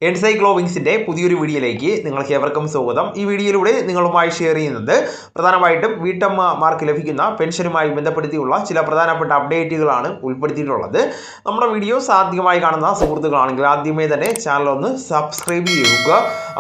എൻസൈക്ലോവിങ്സിൻ്റെ പുതിയൊരു വീഡിയോയിലേക്ക് നിങ്ങൾക്ക് ഏവർക്കും സ്വാഗതം. ഈ വീഡിയോയിലൂടെ നിങ്ങളുമായി ഷെയർ ചെയ്യുന്നത് പ്രധാനമായിട്ടും വീട്ടമ്മമാർക്ക് ലഭിക്കുന്ന പെൻഷനുമായി ബന്ധപ്പെടുത്തിയുള്ള ചില പ്രധാനപ്പെട്ട അപ്ഡേറ്റുകളാണ് ഉൾപ്പെടുത്തിയിട്ടുള്ളത്. നമ്മുടെ വീഡിയോസ് ആദ്യമായി കാണുന്ന സുഹൃത്തുക്കളാണെങ്കിൽ ആദ്യമേ തന്നെ ചാനൽ ഒന്ന് സബ്സ്ക്രൈബ് ചെയ്യുക.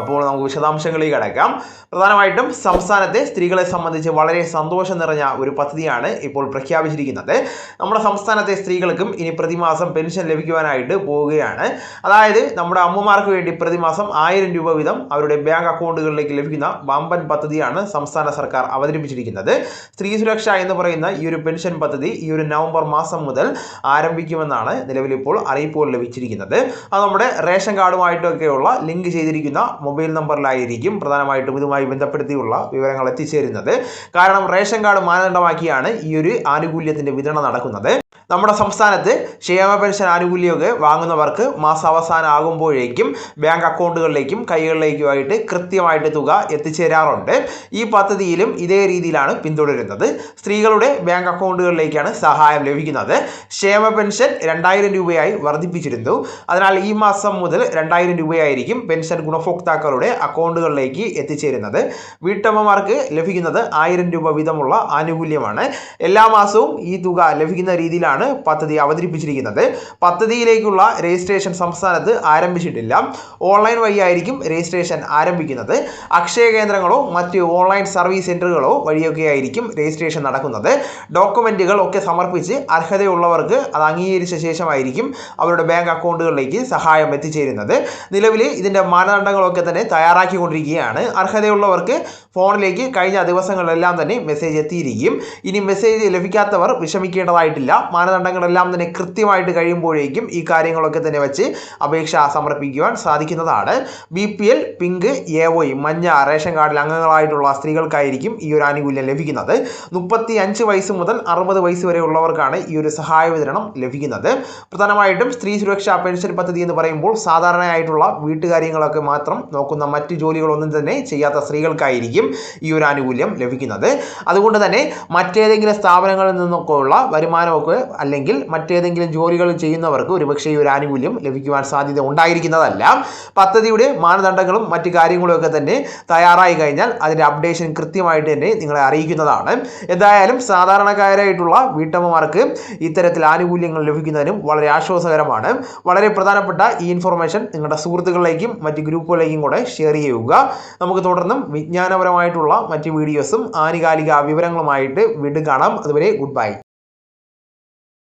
അപ്പോൾ നമുക്ക് വിശദാംശങ്ങളിലേക്ക് കടക്കാം. പ്രധാനമായിട്ടും സംസ്ഥാനത്തെ സ്ത്രീകളെ സംബന്ധിച്ച് വളരെ സന്തോഷം നിറഞ്ഞ ഒരു പദ്ധതിയാണ് ഇപ്പോൾ പ്രഖ്യാപിച്ചിരിക്കുന്നത്. നമ്മുടെ സംസ്ഥാനത്തെ സ്ത്രീകൾക്കും ഇനി പ്രതിമാസം പെൻഷൻ ലഭിക്കുവാനായിട്ട് പോവുകയാണ്. അതായത് നമ്മുടെ അമ്മമാർക്ക് വേണ്ടി പ്രതിമാസം 1000 രൂപ വീതം അവരുടെ ബാങ്ക് അക്കൗണ്ടുകളിലേക്ക് ലഭിക്കുന്ന വമ്പൻ പദ്ധതിയാണ് സംസ്ഥാന സർക്കാർ അവതരിപ്പിച്ചിരിക്കുന്നത്. സ്ത്രീ സുരക്ഷ എന്ന് പറയുന്ന ഈ ഒരു പെൻഷൻ പദ്ധതി ഈ ഒരു നവംബർ മാസം മുതൽ ആരംഭിക്കുമെന്നാണ് നിലവിലിപ്പോൾ അറിയിപ്പുകൾ ലഭിച്ചിരിക്കുന്നത്. അത് നമ്മുടെ റേഷൻ കാർഡുമായിട്ടൊക്കെയുള്ള ലിങ്ക് ചെയ്തിരിക്കുന്ന മൊബൈൽ നമ്പറിലായിരിക്കും പ്രധാനമായിട്ടും ഇതുമായി ബന്ധപ്പെടുത്തിയുള്ള വിവരങ്ങൾ എത്തിച്ചേരുന്നത്. കാരണം റേഷൻ കാർഡ് മാനദണ്ഡമാക്കിയാണ് ഈ ഒരു ആനുകൂല്യത്തിന്റെ വിതരണം നടക്കുന്നത്. നമ്മുടെ സംസ്ഥാനത്ത് ക്ഷേമ പെൻഷൻ ആനുകൂല്യമൊക്കെ വാങ്ങുന്നവർക്ക് മാസാവസാനം ആകുമ്പോഴേക്കും ബാങ്ക് അക്കൗണ്ടുകളിലേക്കും കൈകളിലേക്കുമായിട്ട് കൃത്യമായിട്ട് തുക എത്തിച്ചേരാറുണ്ട്. ഈ പദ്ധതിയിലും ഇതേ രീതിയിലാണ് പിന്തുടരുന്നത്. സ്ത്രീകളുടെ ബാങ്ക് അക്കൗണ്ടുകളിലേക്കാണ് സഹായം ലഭിക്കുന്നത്. ക്ഷേമ പെൻഷൻ 2000 രൂപയായി വർദ്ധിപ്പിച്ചിരുന്നു. അതിനാൽ ഈ മാസം മുതൽ 2000 രൂപയായിരിക്കും പെൻഷൻ ഗുണഭോക്താക്കളുടെ അക്കൗണ്ടുകളിലേക്ക് എത്തിച്ചേരുന്നത്. വീട്ടമ്മമാർക്ക് ലഭിക്കുന്നത് 1000 രൂപ വീതമുള്ള ആനുകൂല്യമാണ്. എല്ലാ മാസവും ഈ തുക ലഭിക്കുന്ന രീതിയിലാണ് പദ്ധതി അവതരിപ്പിച്ചിരിക്കുന്നത്. പദ്ധതിയിലേക്കുള്ള രജിസ്ട്രേഷൻ സംസ്ഥാനത്ത് ആരംഭിച്ചിട്ടില്ല. ഓൺലൈൻ വഴി ആയിരിക്കും രജിസ്ട്രേഷൻ ആരംഭിക്കുന്നത്. അക്ഷയ കേന്ദ്രങ്ങളോ മറ്റ് ഓൺലൈൻ സർവീസ് സെന്ററുകളോ വഴിയൊക്കെ ആയിരിക്കും രജിസ്ട്രേഷൻ നടക്കുന്നത്. ഡോക്യുമെന്റുകൾ ഒക്കെ സമർപ്പിച്ച് അർഹതയുള്ളവർക്ക് അത് അംഗീകരിച്ച ശേഷമായിരിക്കും അവരുടെ ബാങ്ക് അക്കൗണ്ടുകളിലേക്ക് സഹായം എത്തിച്ചേരുന്നത്. നിലവിൽ ഇതിന്റെ മാനദണ്ഡങ്ങളൊക്കെ തന്നെ തയ്യാറാക്കിക്കൊണ്ടിരിക്കുകയാണ്. അർഹതയുള്ളവർക്ക് ഫോണിലേക്ക് കഴിഞ്ഞ ദിവസങ്ങളിലെല്ലാം തന്നെ മെസ്സേജ് എത്തിയിരിക്കും. ഇനി മെസ്സേജ് ലഭിക്കാത്തവർ വിഷമിക്കേണ്ടതായിട്ടില്ല. മാനദണ്ഡങ്ങളെല്ലാം തന്നെ കൃത്യമായിട്ട് കഴിയുമ്പോഴേക്കും ഈ കാര്യങ്ങളൊക്കെ തന്നെ വെച്ച് അപേക്ഷ സമർപ്പിക്കുവാൻ സാധിക്കുന്നതാണ്. BPL, പിങ്ക്, AOI, മഞ്ഞ റേഷൻ കാർഡിൽ അംഗങ്ങളായിട്ടുള്ള സ്ത്രീകൾക്കായിരിക്കും ഈ ഒരു ആനുകൂല്യം ലഭിക്കുന്നത്. 35 വയസ്സ് മുതൽ 60 വയസ്സ് വരെ ഉള്ളവർക്കാണ് ഈ ഒരു സഹായ വിതരണം ലഭിക്കുന്നത്. പ്രധാനമായിട്ടും സ്ത്രീ സുരക്ഷാ പെൻഷൻ പദ്ധതി എന്ന് പറയുമ്പോൾ സാധാരണയായിട്ടുള്ള വീട്ടുകാര്യങ്ങളൊക്കെ മാത്രം നോക്കുന്ന മറ്റ് ജോലികളൊന്നും തന്നെ ചെയ്യാത്ത സ്ത്രീകൾക്കായിരിക്കും ഈ ഒരു ആനുകൂല്യം ലഭിക്കുന്നത്. അതുകൊണ്ട് തന്നെ മറ്റേതെങ്കിലും സ്ഥാപനങ്ങളിൽ നിന്നൊക്കെ ഉള്ള വരുമാനമൊക്കെ അല്ലെങ്കിൽ മറ്റേതെങ്കിലും ജോലികൾ ചെയ്യുന്നവർക്ക് ഒരുപക്ഷെ ഈ ഒരു ആനുകൂല്യം ലഭിക്കുവാൻ സാധ്യത ഉണ്ടായിരിക്കുന്നതല്ല. പദ്ധതിയുടെ മാനദണ്ഡങ്ങളും മറ്റു കാര്യങ്ങളും ഒക്കെ തന്നെ തയ്യാറായി കഴിഞ്ഞാൽ അതിൻ്റെ അപ്ഡേഷൻ കൃത്യമായിട്ട് തന്നെ നിങ്ങളെ അറിയിക്കുന്നതാണ്. എന്തായാലും സാധാരണക്കാരായിട്ടുള്ള വീട്ടമ്മമാർക്ക് ഇത്തരത്തിൽ ആനുകൂല്യങ്ങൾ ലഭിക്കുന്നതിനും വളരെ ആശ്വാസകരമാണ്. വളരെ പ്രധാനപ്പെട്ട ഈ ഇൻഫർമേഷൻ നിങ്ങളുടെ സുഹൃത്തുക്കളിലേക്കും മറ്റ് ഗ്രൂപ്പുകളിലേക്കും കൂടെ ഷെയർ ചെയ്യുക. നമുക്ക് തുടർന്നും വിജ്ഞാനപരമായിട്ടുള്ള മറ്റ് വീഡിയോസും ആനുകാലിക വിവരങ്ങളുമായിട്ട് വീണ്ടും കാണാം. അതുവരെ ഗുഡ് ബൈ.